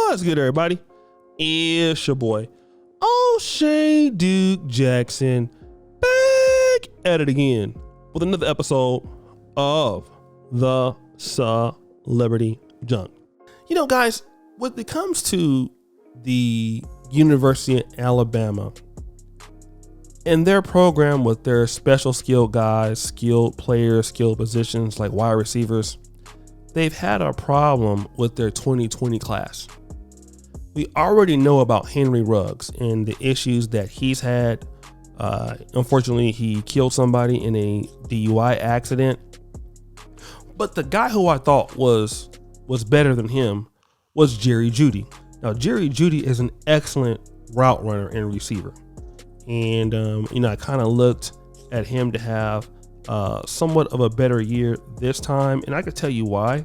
What's good, everybody? It's your boy, O'Shea Duke Jackson, back at it again with another episode of the Celebrity Junk. You know, guys, when it comes to the University of Alabama and their program with their special skilled guys, skilled players, skilled positions like wide receivers, they've had a problem with their 2020 class. We already know about Henry Ruggs and the issues that he's had. Unfortunately, he killed somebody in a DUI accident. But the guy who I thought was better than him was Jeudy. Now, Jeudy is an excellent route runner and receiver. And, I kind of looked at him to have somewhat of a better year this time. And I could tell you why.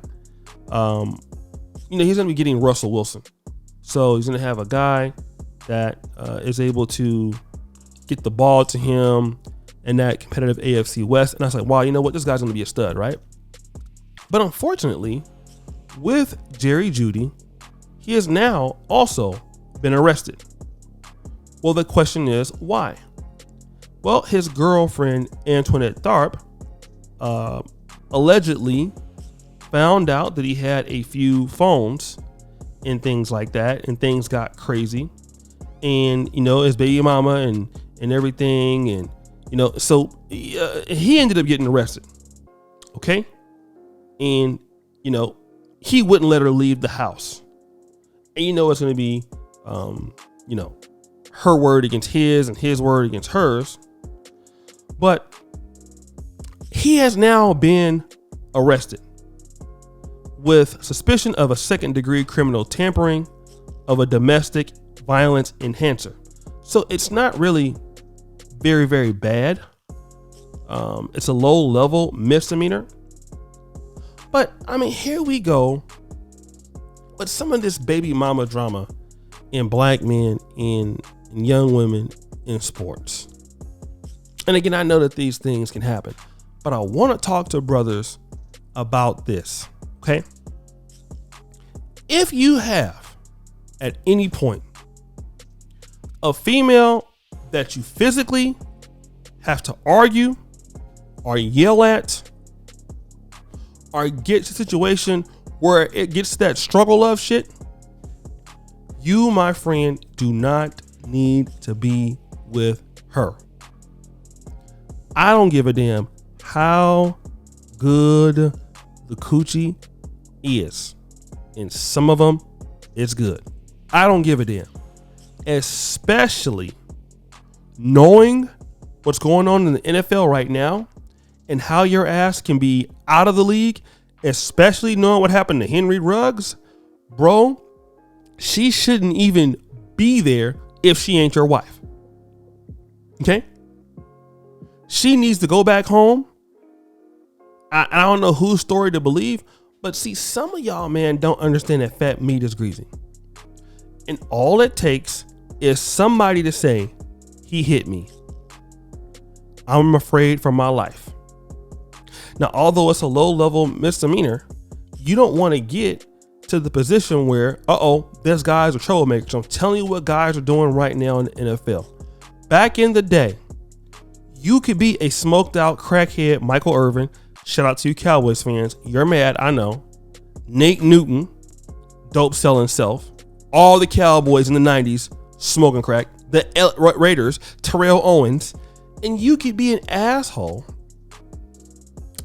He's going to be getting Russell Wilson. So he's going to have a guy that is able to get the ball to him in that competitive AFC West. And I was like, wow, you know what? This guy's going to be a stud, right? But unfortunately, with Jeudy, he has now also been arrested. Well, the question is, why? Well, his girlfriend, Antoinette Tharp, allegedly found out that he had a few phones and things like that, and things got crazy. And, his baby mama and everything. And, so he ended up getting arrested. Okay. And, he wouldn't let her leave the house. And, it's going to be, her word against his and his word against hers. But he has now been arrested with suspicion of a second-degree criminal tampering of a domestic violence enhancer. So it's not really very, very bad. It's a low-level misdemeanor. But, here we go with some of this baby mama drama in black men and young women in sports. And again, I know that these things can happen, but I want to talk to brothers about this. Okay. If you have at any point a female that you physically have to argue or yell at or get to a situation where it gets to that struggle love shit, you, my friend, do not need to be with her. I don't give a damn how good the coochie is. And some of them, it's good. I don't give a damn. Especially knowing what's going on in the NFL right now and how your ass can be out of the league, especially knowing what happened to Henry Ruggs. Bro, she shouldn't even be there if she ain't your wife. Okay? She needs to go back home. I don't know whose story to believe, but see, some of y'all, man, don't understand that fat meat is greasy. And all it takes is somebody to say, he hit me. I'm afraid for my life. Now, although it's a low-level misdemeanor, you don't want to get to the position where, this guy's a troublemaker. I'm telling you what guys are doing right now in the NFL. Back in the day, you could be a smoked out crackhead Michael Irvin. Shout out to you Cowboys fans. You're mad, I know. Nate Newton, dope selling self. All the Cowboys in the 90s smoking crack. The Raiders, Terrell Owens. And you could be an asshole.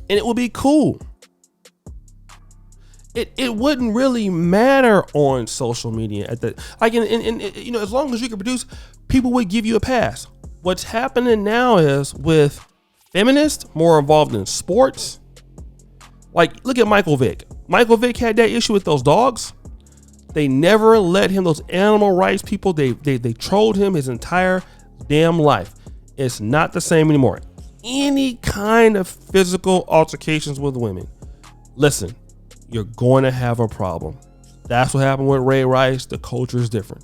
And it would be cool. It wouldn't really matter on social media at that. Like, as long as you can produce, people would give you a pass. What's happening now is with feminists more involved in sports. Like, look at Michael Vick. Michael Vick had that issue with those dogs. They never let him, those animal rights people, they trolled him his entire damn life. It's not the same anymore. Any kind of physical altercations with women, listen, you're going to have a problem. That's what happened with Ray Rice. The culture is different.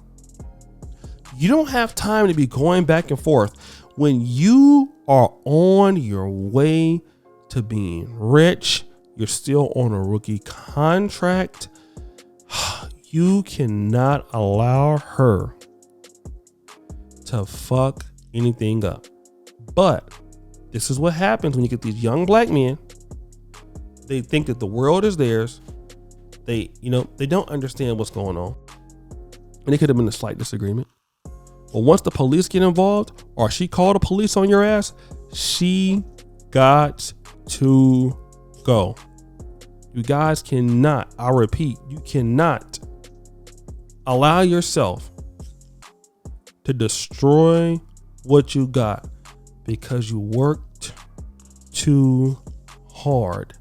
You don't have time to be going back and forth when you are on your way to being rich. You're still on a rookie contract. You cannot allow her to fuck anything up. But this is what happens when you get these young black men. They think that the world is theirs. They don't understand what's going on. And it could have been a slight disagreement. But once the police get involved, or she called the police on your ass, she got to go. You guys cannot, I repeat, you cannot allow yourself to destroy what you got because you worked too hard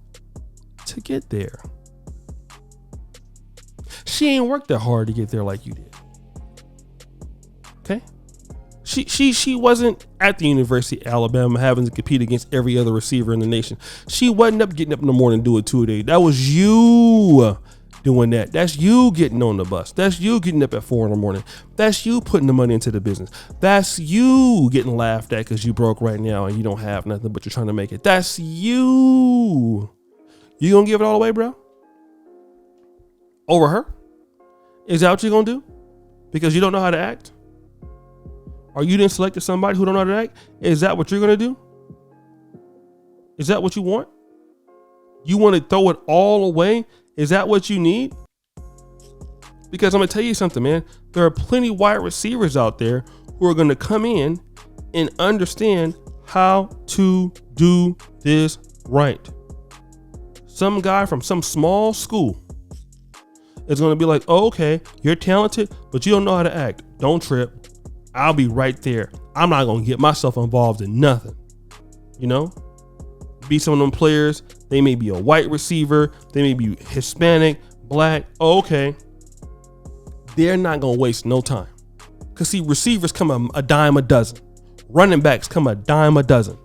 to get there. She ain't worked that hard to get there like you did. Okay? She wasn't at the University of Alabama having to compete against every other receiver in the nation. She wasn't getting up in the morning and doing 2 a day. That was you doing that. That's you getting on the bus. That's you getting up at 4 in the morning. That's you putting the money into the business. That's you getting laughed at because you broke right now and you don't have nothing, but you're trying to make it. That's you. You gonna give it all away, bro? Over her? Is that what you're gonna do? Because you don't know how to act? Or you didn't select somebody who don't know how to act? Is that what you're gonna do? Is that what you want? You want to throw it all away? Is that what you need? Because I'm gonna tell you something, man. There are plenty of wide receivers out there who are gonna come in and understand how to do this right. Some guy from some small school is going to be like, oh, okay, you're talented, but you don't know how to act. Don't trip. I'll be right there. I'm not going to get myself involved in nothing. You know, be some of them players. They may be a white receiver. They may be Hispanic, black. Oh, okay. They're not going to waste no time. Because see, receivers come a dime a dozen. Running backs come a dime a dozen.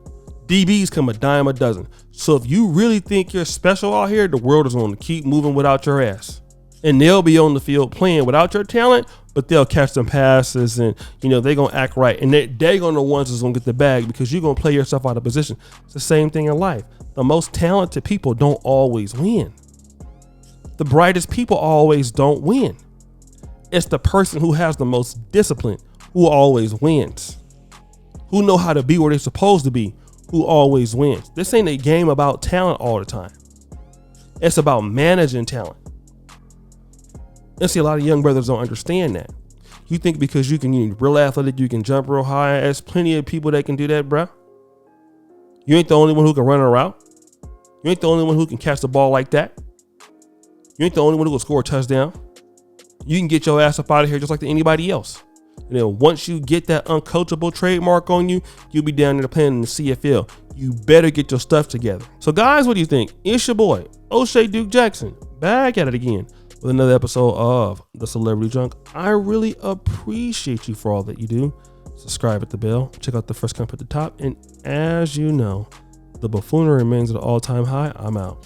DBs come a dime a dozen. So if you really think you're special out here, the world is going to keep moving without your ass. And they'll be on the field playing without your talent, but they'll catch some passes and, they're going to act right. And they're going to the ones that's going to get the bag because you're going to play yourself out of position. It's the same thing in life. The most talented people don't always win. The brightest people always don't win. It's the person who has the most discipline who always wins. Who know how to be where they're supposed to be, who always wins. This ain't a game about talent all the time. It's about managing talent. And see, a lot of young brothers don't understand that. You think because you're real athletic, you can jump real high. There's plenty of people that can do that, bro. You ain't the only one who can run a route. You ain't the only one who can catch the ball like that. You ain't the only one who can score a touchdown. You can get your ass up out of here just like anybody else. And then once you get that uncoachable trademark on you, you'll be down there playing in the CFL. You better get your stuff together. So guys, what do you think? It's your boy, O'Shea Duke Jackson, back at it again with another episode of The Celebrity Junk. I really appreciate you for all that you do. Subscribe at the bell. Check out the first comment at the top. And as you know, the buffoonery remains at an all-time high. I'm out.